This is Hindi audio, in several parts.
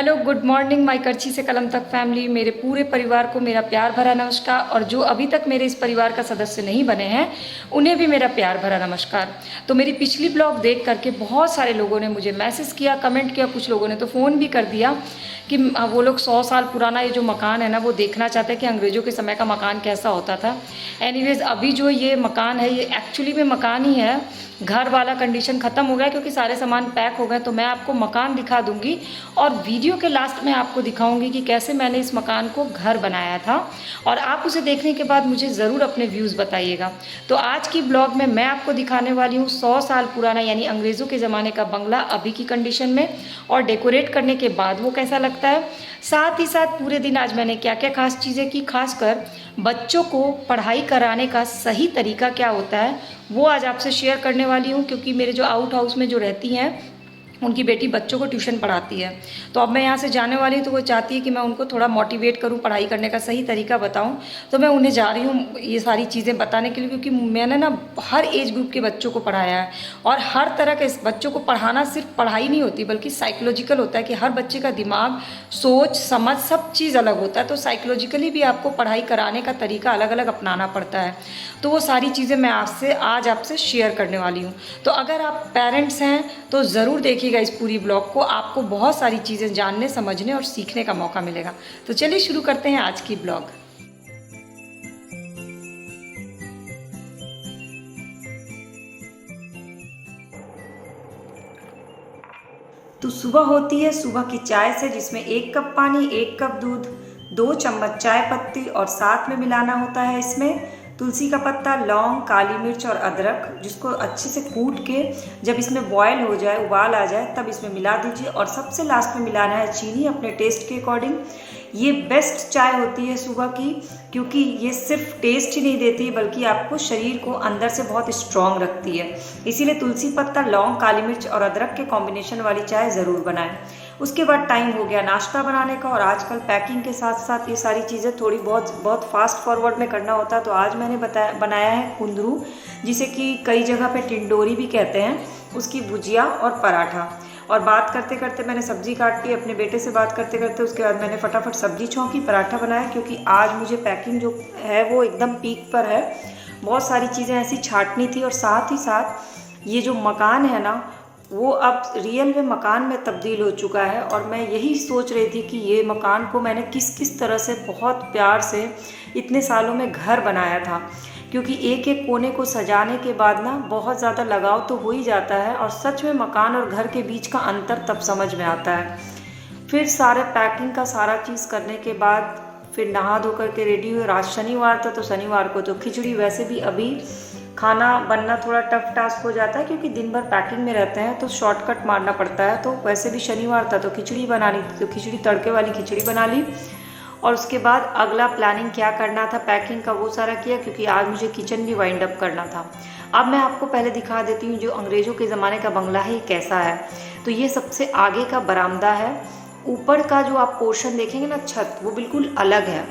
हेलो, गुड मॉर्निंग माय करछी से कलम तक फैमिली। मेरे पूरे परिवार को मेरा प्यार भरा नमस्कार, और जो अभी तक मेरे इस परिवार का सदस्य नहीं बने हैं उन्हें भी मेरा प्यार भरा नमस्कार। तो मेरी पिछली ब्लॉग देख करके बहुत सारे लोगों ने मुझे मैसेज किया, कमेंट किया, कुछ लोगों ने तो फ़ोन भी कर दिया कि वो लोग 100 साल पुराना ये जो मकान है ना वो देखना चाहते हैं कि अंग्रेज़ों के समय का मकान कैसा होता था। एनीवेज़ अभी जो ये मकान है ये एक्चुअली में मकान ही है, घर वाला कंडीशन ख़त्म हो गया क्योंकि सारे सामान पैक हो गए। तो मैं आपको मकान दिखा दूंगी और वीडियो के लास्ट में आपको दिखाऊंगी कि कैसे मैंने इस मकान को घर बनाया था, और आप उसे देखने के बाद मुझे ज़रूर अपने व्यूज़ बताइएगा। तो आज की ब्लॉग में मैं आपको दिखाने वाली हूँ 100 साल पुराना यानी अंग्रेज़ों के ज़माने का बंगला अभी की कंडीशन में, और डेकोरेट करने के बाद वो कैसा लगता है। साथ ही साथ पूरे दिन आज मैंने क्या क्या खास चीज़ें की, खासकर बच्चों को पढ़ाई कराने का सही तरीका क्या होता है वो आज आपसे शेयर करने वाली हूँ। क्योंकि मेरे जो आउट हाउस में जो रहती हैं उनकी बेटी बच्चों को ट्यूशन पढ़ाती है, तो अब मैं यहाँ से जाने वाली हूँ, तो वो चाहती है कि मैं उनको थोड़ा मोटिवेट करूँ, पढ़ाई करने का सही तरीका बताऊँ। तो मैं उन्हें जा रही हूँ ये सारी चीज़ें बताने के लिए, क्योंकि मैंने ना हर एज ग्रुप के बच्चों को पढ़ाया है, और हर तरह के बच्चों को पढ़ाना सिर्फ पढ़ाई नहीं होती बल्कि साइकोलॉजिकल होता है कि हर बच्चे का दिमाग, सोच, समझ सब चीज़ अलग होता है। तो साइकोलॉजिकली भी आपको पढ़ाई कराने का तरीका अलग अलग अपनाना पड़ता है। तो वो सारी चीज़ें मैं आज आपसे शेयर करने वाली हूँ। तो अगर आप पेरेंट्स हैं तो ज़रूर देखिएगा इस पूरी ब्लॉग को, आपको बहुत सारी चीज़ें जानने, समझने और सीखने का मौका मिलेगा। तो चलिए शुरू करते हैं आज की ब्लॉग। तो सुबह होती है सुबह की चाय से, जिसमें 1 कप पानी, 1 कप दूध, 2 चम्मच चाय पत्ती, और साथ में मिलाना होता है इसमें तुलसी का पत्ता, लौंग, काली मिर्च और अदरक, जिसको अच्छे से कूट के जब इसमें बॉयल हो जाए, उबाल आ जाए, तब इसमें मिला दीजिए। और सबसे लास्ट में मिलाना है चीनी अपने टेस्ट के अकॉर्डिंग। ये बेस्ट चाय होती है सुबह की, क्योंकि ये सिर्फ टेस्ट ही नहीं देती बल्कि आपको शरीर को अंदर से बहुत स्ट्रॉन्ग रखती है। इसीलिए तुलसी पत्ता, लौंग, काली मिर्च और अदरक के कॉम्बिनेशन वाली चाय ज़रूर बनाएं। उसके बाद टाइम हो गया नाश्ता बनाने का, और आजकल पैकिंग के साथ साथ ये सारी चीज़ें थोड़ी बहुत फास्ट फॉरवर्ड में करना होता है। तो आज मैंने बनाया है कुंदरू, जिसे कि कई जगह पे टिंडोरी भी कहते हैं, उसकी भुजिया और पराठा। और बात करते करते मैंने सब्ज़ी काट ली, अपने बेटे से बात करते करते उसके बाद मैंने फटाफट सब्ज़ी छौंकी, पराठा बनाया, क्योंकि आज मुझे पैकिंग जो है वो एकदम पीक पर है। बहुत सारी चीज़ें ऐसी छांटनी थी, और साथ ही साथ ये जो मकान है ना वो अब रियल में मकान में तब्दील हो चुका है। और मैं यही सोच रही थी कि ये मकान को मैंने किस किस तरह से बहुत प्यार से इतने सालों में घर बनाया था, क्योंकि एक एक कोने को सजाने के बाद ना बहुत ज़्यादा लगाव तो हो ही जाता है, और सच में मकान और घर के बीच का अंतर तब समझ में आता है। फिर सारे पैकिंग का सारा चीज़ करने के बाद फिर नहा धो करके रेडी हुए। आज शनिवार था, तो शनिवार को तो खिचड़ी, वैसे भी अभी खाना बनना थोड़ा टफ टास्क हो जाता है क्योंकि दिन भर पैकिंग में रहते हैं, तो शॉर्टकट मारना पड़ता है। तो वैसे भी शनिवार था तो खिचड़ी बनानी थी, तो खिचड़ी, तड़के वाली खिचड़ी बना ली। और उसके बाद अगला प्लानिंग क्या करना था पैकिंग का वो सारा किया, क्योंकि आज मुझे किचन भी वाइंड अप करना था। अब मैं आपको पहले दिखा देती हूँ जो अंग्रेज़ों के ज़माने का बंगला है ये कैसा है। तो ये सबसे आगे का बरामदा है। ऊपर का जो आप पोर्शन देखेंगे ना, छत, वो बिल्कुल अलग है।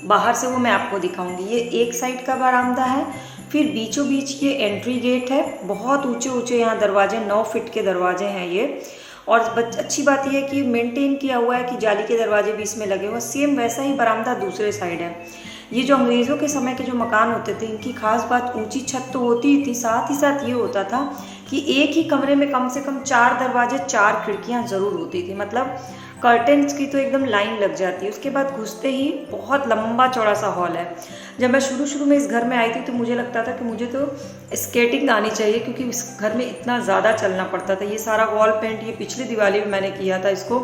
बाहर से वो मैं आपको दिखाऊंगी। ये एक साइड का बरामदा है, फिर बीचों बीच ये एंट्री गेट है। बहुत ऊंचे ऊंचे यहाँ दरवाजे, 9 फीट के दरवाजे हैं ये। और अच्छी बात यह है कि मेंटेन किया हुआ है कि जाली के दरवाजे भी इसमें लगे हुए। सेम वैसा ही बरामदा दूसरे साइड है। ये जो अंग्रेज़ों के समय के जो मकान होते थे, इनकी खास बात ऊंची छत तो होती ही थी, साथ ही साथ ये होता था कि एक ही कमरे में कम से कम 4 दरवाजे, 4 खिड़कियाँ ज़रूर होती थी। मतलब कर्टेंस की तो एकदम लाइन लग जाती है। उसके बाद घुसते ही बहुत लंबा चौड़ा सा हॉल है। जब मैं शुरू में इस घर में आई थी तो मुझे लगता था कि मुझे तो स्केटिंग आनी चाहिए, क्योंकि इस घर में इतना ज़्यादा चलना पड़ता था। ये सारा वॉल पेंट ये पिछली दिवाली में मैंने किया था इसको,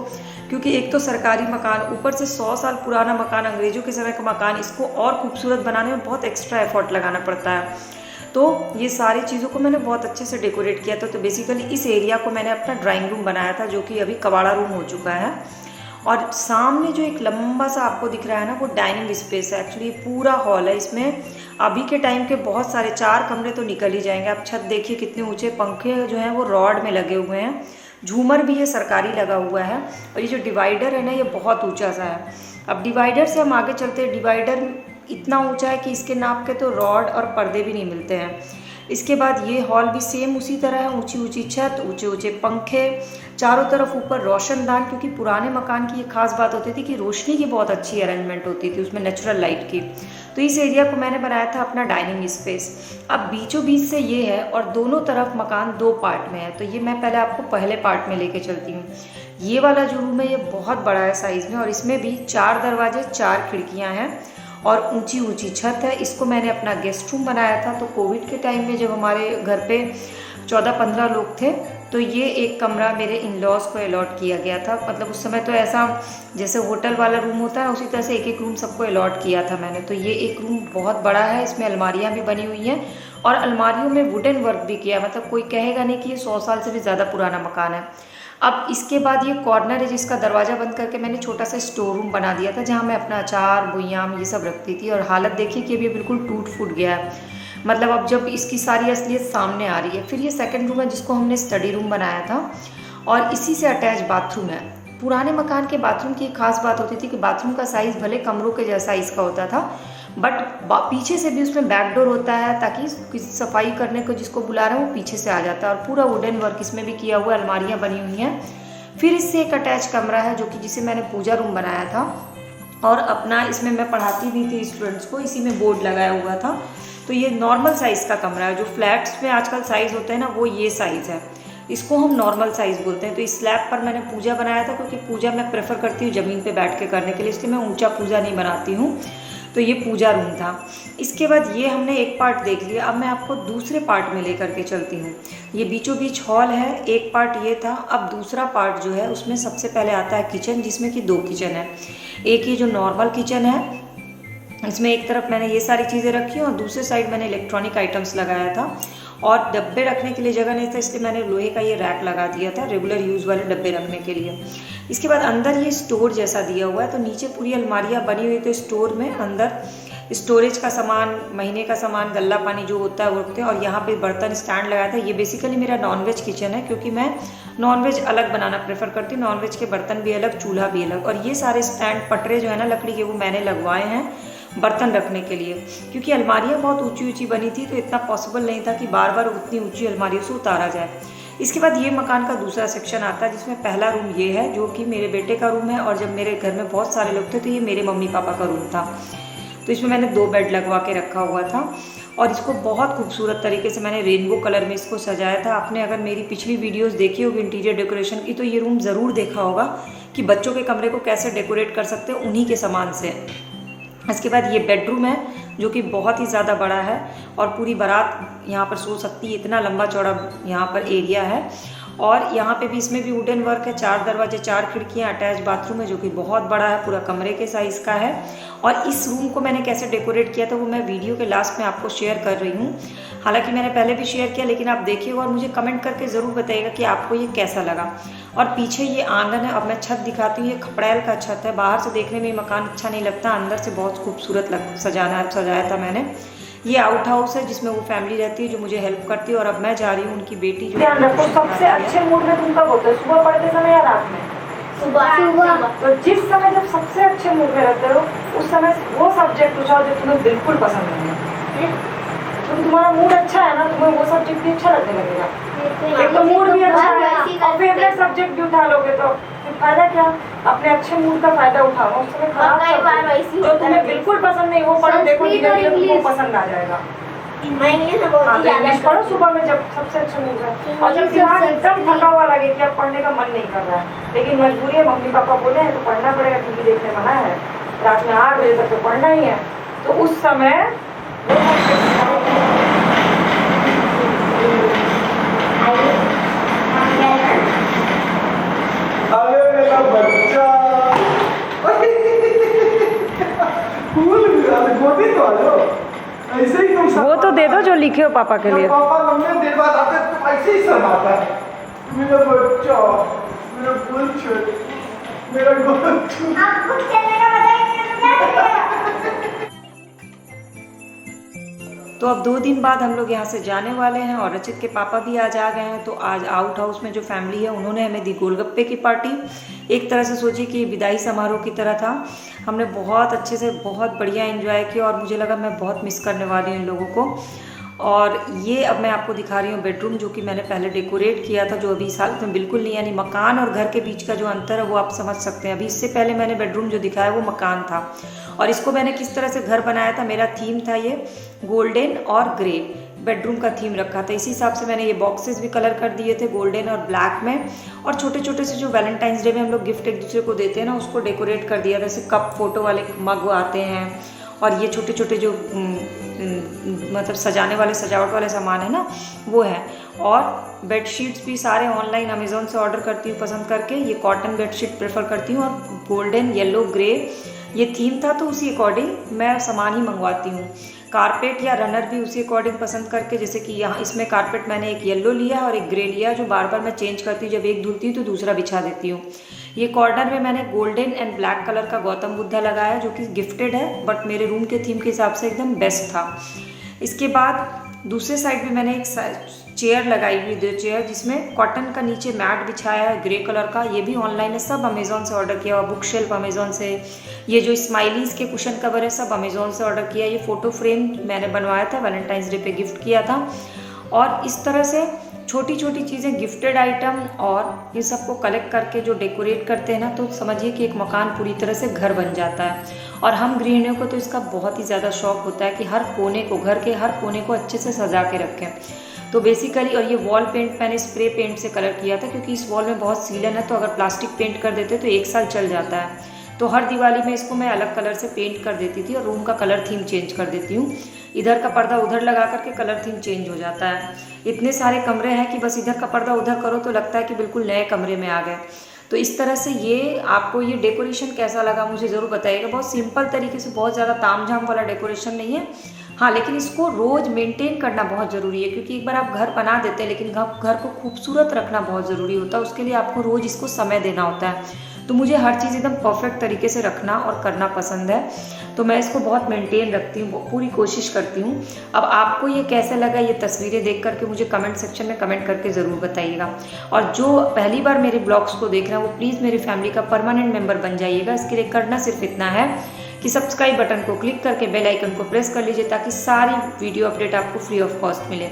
क्योंकि एक तो सरकारी मकान, ऊपर से 100 साल पुराना मकान, अंग्रेज़ों के समय का मकान, इसको और खूबसूरत बनाने में बहुत एक्स्ट्रा एफर्ट लगाना पड़ता है। तो ये सारी चीज़ों को मैंने बहुत अच्छे से डेकोरेट किया था। तो बेसिकली इस एरिया को मैंने अपना ड्राइंग रूम बनाया था, जो कि अभी कबाड़ा रूम हो चुका है। और सामने जो एक लंबा सा आपको दिख रहा है ना, वो डाइनिंग स्पेस है। एक्चुअली पूरा हॉल है। इसमें अभी के टाइम के बहुत सारे 4 कमरे तो निकल ही जाएंगे। आप छत देखिए कितने ऊंचे, पंखे जो हैं वो रॉड में लगे हुए हैं, झूमर भी ये सरकारी लगा हुआ है। और ये जो डिवाइडर है ना, ये बहुत ऊंचा सा है। अब डिवाइडर से हम आगे चलते हैं। डिवाइडर इतना ऊंचा है कि इसके नाप के तो रॉड और पर्दे भी नहीं मिलते हैं। इसके बाद ये हॉल भी सेम उसी तरह है, ऊंची ऊंची छत, ऊंचे ऊंचे पंखे, चारों तरफ ऊपर रोशनदान, क्योंकि पुराने मकान की ये खास बात होती थी कि रोशनी की बहुत अच्छी अरेंजमेंट होती थी उसमें, नेचुरल लाइट की। तो इस एरिया को मैंने बनाया था अपना डाइनिंग स्पेस। अब बीचों बीच से ये है और दोनों तरफ मकान 2 पार्ट में है। तो ये मैं पहले आपको पहले पार्ट में लेके चलती हूँ। ये वाला जो रूम है ये बहुत बड़ा है साइज़ में, और इसमें भी 4 दरवाजे 4 खिड़कियाँ हैं और ऊंची ऊंची छत है। इसको मैंने अपना गेस्ट रूम बनाया था। तो कोविड के टाइम में जब हमारे घर पे 14-15 लोग थे तो ये एक कमरा मेरे इन लॉज को अलॉट किया गया था। मतलब उस समय तो ऐसा जैसे होटल वाला रूम होता है उसी तरह से एक एक रूम सबको अलॉट किया था मैंने। तो ये एक रूम बहुत बड़ा है, इसमें अलमारियाँ भी बनी हुई हैं और अलमारियों में वुडन वर्क भी किया। मतलब कोई कहेगा नहीं कि ये 100 साल से भी ज़्यादा पुराना मकान है। अब इसके बाद ये कॉर्नर है जिसका दरवाज़ा बंद करके मैंने छोटा सा स्टोर रूम बना दिया था, जहाँ मैं अपना अचार बुयाम ये सब रखती थी। और हालत देखिए कि अभी बिल्कुल टूट फूट गया है, मतलब अब जब इसकी सारी असलियत सामने आ रही है। फिर ये सेकंड रूम है जिसको हमने स्टडी रूम बनाया था और इसी से अटैच बाथरूम है। पुराने मकान के बाथरूम की एक खास बात होती थी कि बाथरूम का साइज़ भले कमरों के जैसा साइज़ का होता था, बट पीछे से भी उसमें बैकडोर होता है ताकि सफाई करने को जिसको बुला रहे हैं वो पीछे से आ जाता है। और पूरा वुडन वर्क इसमें भी किया हुआ, अलमारियाँ बनी हुई हैं। फिर इससे एक अटैच कमरा है जो कि जिसे मैंने पूजा रूम बनाया था और अपना इसमें मैं पढ़ाती भी थी स्टूडेंट्स को, इसी में बोर्ड लगाया हुआ था। तो ये नॉर्मल साइज़ का कमरा है। जो फ्लैट्स में आजकल साइज़ होते हैं ना वो ये साइज़ है, इसको हम नॉर्मल साइज़ बोलते हैं। तो इस स्लैब पर मैंने पूजा बनाया था क्योंकि पूजा मैं प्रेफर करती हूँ ज़मीन पे बैठ के करने के लिए, इसलिए मैं ऊंचा पूजा नहीं बनाती हूँ। तो ये पूजा रूम था। इसके बाद ये हमने एक पार्ट देख लिया। अब मैं आपको दूसरे पार्ट में लेकर के चलती हूँ। ये बीचों बीच हॉल है, एक पार्ट ये था। अब दूसरा पार्ट जो है उसमें सबसे पहले आता है किचन, जिसमें कि 2 किचन है। एक ये जो नॉर्मल किचन है, इसमें एक तरफ मैंने ये सारी चीज़ें रखी और दूसरे साइड मैंने इलेक्ट्रॉनिक आइटम्स लगाया था। और डब्बे रखने के लिए जगह नहीं था, इसलिए मैंने लोहे का ये रैक लगा दिया था रेगुलर यूज़ वाले डब्बे रखने के लिए। इसके बाद अंदर ये स्टोर जैसा दिया हुआ है, तो नीचे पूरी अलमारियाँ बनी हुई। तो स्टोर में अंदर स्टोरेज का सामान, महीने का सामान, गल्ला पानी जो होता है वो रखते हैं। और यहाँ पे बर्तन स्टैंड लगाया था। ये बेसिकली मेरा नॉनवेज किचन है क्योंकि मैं नॉनवेज अलग बनाना प्रेफर करती हूँ, नॉनवेज के बर्तन भी अलग, चूल्हा भी अलग। और ये सारे स्टैंड पटरे जो है ना लकड़ी के, वो मैंने लगवाए हैं बर्तन रखने के लिए, क्योंकि अलमारियाँ बहुत ऊंची ऊंची बनी थी तो इतना पॉसिबल नहीं था कि बार बार उतनी ऊंची अलमारियों से उतारा जाए। इसके बाद ये मकान का दूसरा सेक्शन आता है जिसमें पहला रूम ये है जो कि मेरे बेटे का रूम है। और जब मेरे घर में बहुत सारे लोग थे तो ये मेरे मम्मी पापा का रूम था। तो इसमें मैंने 2 बेड लगवा के रखा हुआ था और इसको बहुत खूबसूरत तरीके से मैंने रेनबो कलर में इसको सजाया था। आपने अगर मेरी पिछली वीडियोस देखी होगी इंटीरियर डेकोरेशन की तो ये रूम ज़रूर देखा होगा कि बच्चों के कमरे को कैसे डेकोरेट कर सकते हैं उन्हीं के सामान से। इसके बाद ये बेडरूम है जो कि बहुत ही ज़्यादा बड़ा है और पूरी बारात यहाँ पर सो सकती है, इतना लंबा चौड़ा यहाँ पर एरिया है। और यहाँ पे भी इसमें भी वुडन वर्क है, 4 दरवाजे 4 खिड़कियाँ, अटैच बाथरूम है जो कि बहुत बड़ा है, पूरा कमरे के साइज़ का है। और इस रूम को मैंने कैसे डेकोरेट किया था वो मैं वीडियो के लास्ट में आपको शेयर कर रही हूँ। हालांकि मैंने पहले भी शेयर किया, लेकिन आप देखिएगा और मुझे कमेंट करके ज़रूर बताइएगा कि आपको ये कैसा लगा। और पीछे ये आंगन है। अब मैं छत दिखाती हूँ। ये खपड़ैल का छत है। बाहर से देखने में मकान अच्छा नहीं लगता, अंदर से बहुत खूबसूरत सजाया था मैंने। ये आउट हाउस है जिसमें वो फैमिली रहती है जो मुझे हेल्प करती है। और अब मैं जा रही हूँ उनकी बेटी जो ध्यान रखो। सबसे अच्छे मूड में तुम कब होते हो, सुबह पढ़ते समय या रात में? सुबह। तो जिस समय जब सबसे अच्छे मूड में रहते हो उस समय वो सब्जेक्ट उठाओ जो तुम्हें बिल्कुल पसंद नहीं है। तो तुम्हारा मूड अच्छा है ना, तुम्हें वो सब्जेक्ट भी अच्छा लगने लगेगा। एक तो मूड भी अच्छा है और फेवरेट सब्जेक्ट भी उठा लोगे तो फायदा क्या? अपने अच्छे मूड का फायदा उठाओ। उस समय खराब जो तुम्हें बिल्कुल पसंद नहीं वो पढ़ो, देखो धीरे-धीरे तुमको पसंद आ जाएगा। इंग्लिश पढ़ो सुबह में जब सबसे अच्छा मूड है। और जब दिमाग एकदम थका हुआ लगे कि अब पढ़ने का मन नहीं कर रहा है, लेकिन मजबूरी है, मम्मी पापा बोले हैं तो पढ़ना पड़ेगा, टीवी देखने मना है, रात में 8 बजे तक तो पढ़ना ही है, तो उस समय ऐसे ही तुम वो तो दे दो जो लिखे हो पापा के लिए। पापा लंबे देर बाद आते तुम ऐसे ही शर्माता है। मेरा बच्चा, मेरा बच्चा, मेरा बच्चा। आप कुछ कहने का बताइए। तो अब 2 दिन बाद हम लोग यहाँ से जाने वाले हैं और रचित के पापा भी आज आ गए हैं। तो आज आउट हाउस में जो फैमिली है उन्होंने हमें दी गोलगप्पे की पार्टी। एक तरह से सोचिए कि विदाई समारोह की तरह था। हमने बहुत अच्छे से बहुत बढ़िया एंजॉय किया और मुझे लगा मैं बहुत मिस करने वाली हूँ इन लोगों को। और ये अब मैं आपको दिखा रही हूँ बेडरूम, जो कि मैंने पहले डेकोरेट किया था, जो अभी इस हालत में बिल्कुल नहीं, यानी मकान और घर के बीच का जो अंतर है वो आप समझ सकते हैं। अभी इससे पहले मैंने बेडरूम जो दिखाया वो मकान था, और इसको मैंने किस तरह से घर बनाया था, मेरा थीम था ये गोल्डन और ग्रे, बेडरूम का थीम रखा था। इसी हिसाब से मैंने ये बॉक्सेस भी कलर कर दिए थे गोल्डन और ब्लैक में, और छोटे छोटे से जो वैलेंटाइंस डे में हम लोग गिफ्ट एक दूसरे को देते हैं ना, उसको डेकोरेट कर दिया, जैसे कप फोटो वाले मग आते हैं, और ये छोटे छोटे जो मतलब सजाने वाले सजावट वाले सामान है ना वो है। और बेडशीट्स भी सारे ऑनलाइन अमेज़ॉन से ऑर्डर करती हूँ पसंद करके, ये कॉटन बेडशीट प्रेफर करती हूँ, और गोल्डन येलो ग्रे ये थीम था तो उसी अकॉर्डिंग मैं सामान ही मंगवाती हूँ। कारपेट या रनर भी उसी अकॉर्डिंग पसंद करके, जैसे कि यहाँ इसमें कारपेट मैंने एक येलो लिया और एक ग्रे लिया, जो बार बार मैं चेंज करती हूँ, जब एक धुलती हूँ तो दूसरा बिछा देती हूँ। ये कॉर्नर में मैंने गोल्डन एंड ब्लैक कलर का गौतम बुद्धा लगाया, जो कि गिफ्टेड है, बट मेरे रूम के थीम के हिसाब से एकदम बेस्ट था। इसके बाद दूसरे साइड भी मैंने एक चेयर लगाई हुई, 2 चेयर, जिसमें कॉटन का नीचे मैट बिछाया है ग्रे कलर का, ये भी ऑनलाइन है, सब अमेज़ॉन से ऑर्डर किया हुआ। बुक शेल्फ अमेज़ॉन से, ये जो स्माइलीज़ के कुशन कवर है सब अमेज़ॉन से ऑर्डर किया। ये फ़ोटो फ्रेम मैंने बनवाया था, वैलेंटाइंस डे पे गिफ्ट किया था। और इस तरह से छोटी छोटी चीज़ें, गिफ्टेड आइटम और ये सबको कलेक्ट करके जो डेकोरेट करते हैं ना, तो समझिए कि एक मकान पूरी तरह से घर बन जाता है। और हम गृहिणियों को तो इसका बहुत ही ज़्यादा शौक होता है कि हर कोने को, घर के हर कोने को अच्छे से सजा के रखें। तो बेसिकली, और ये वॉल पेंट मैंने स्प्रे पेंट से कलर किया था, क्योंकि इस वॉल में बहुत सीलन है, तो अगर प्लास्टिक पेंट कर देते तो 1 साल चल जाता है। तो हर दिवाली में इसको मैं अलग कलर से पेंट कर देती थी और रूम का कलर थीम चेंज कर देती हूँ। इधर का पर्दा उधर लगा करके कलर थीम चेंज हो जाता है। इतने सारे कमरे हैं कि बस इधर का पर्दा उधर करो तो लगता है कि बिल्कुल नए कमरे में आ गए। तो इस तरह से ये आपको ये डेकोरेशन कैसा लगा मुझे ज़रूर बताइएगा। बहुत सिंपल तरीके से, बहुत ज़्यादा तामझाम वाला डेकोरेशन नहीं है, हाँ, लेकिन इसको रोज़ मेंटेन करना बहुत ज़रूरी है, क्योंकि एक बार आप घर बना देते हैं, लेकिन घर को खूबसूरत रखना बहुत ज़रूरी होता है। उसके लिए आपको रोज़ इसको समय देना होता है। तो मुझे हर चीज़ एकदम परफेक्ट तरीके से रखना और करना पसंद है, तो मैं इसको बहुत मेंटेन रखती हूँ, पूरी कोशिश करती हूँ। अब आपको ये कैसे लगा, ये तस्वीरें देख करके मुझे कमेंट सेक्शन में कमेंट करके ज़रूर बताइएगा। और जो पहली बार मेरे ब्लॉग्स को देख रहे हैं वो प्लीज़ मेरी फैमिली का परमानेंट मेंबर बन जाइएगा। इसके लिए करना सिर्फ इतना है कि सब्सक्राइब बटन को क्लिक करके बेल आइकन को प्रेस कर लीजिए, ताकि सारी वीडियो अपडेट आपको फ्री ऑफ कॉस्ट मिले।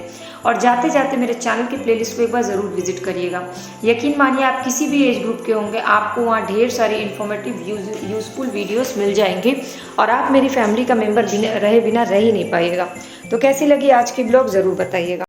और जाते जाते मेरे चैनल की प्लेलिस्ट को एक बार ज़रूर विजिट करिएगा। यकीन मानिए, आप किसी भी एज ग्रुप के होंगे, आपको वहाँ ढेर सारी इन्फॉर्मेटिव यूज़फुल वीडियोस मिल जाएंगे, और आप मेरी फैमिली का मेंबर रहे बिना रह ही नहीं पाइएगा। तो कैसी लगी आज की ब्लॉग ज़रूर बताइएगा।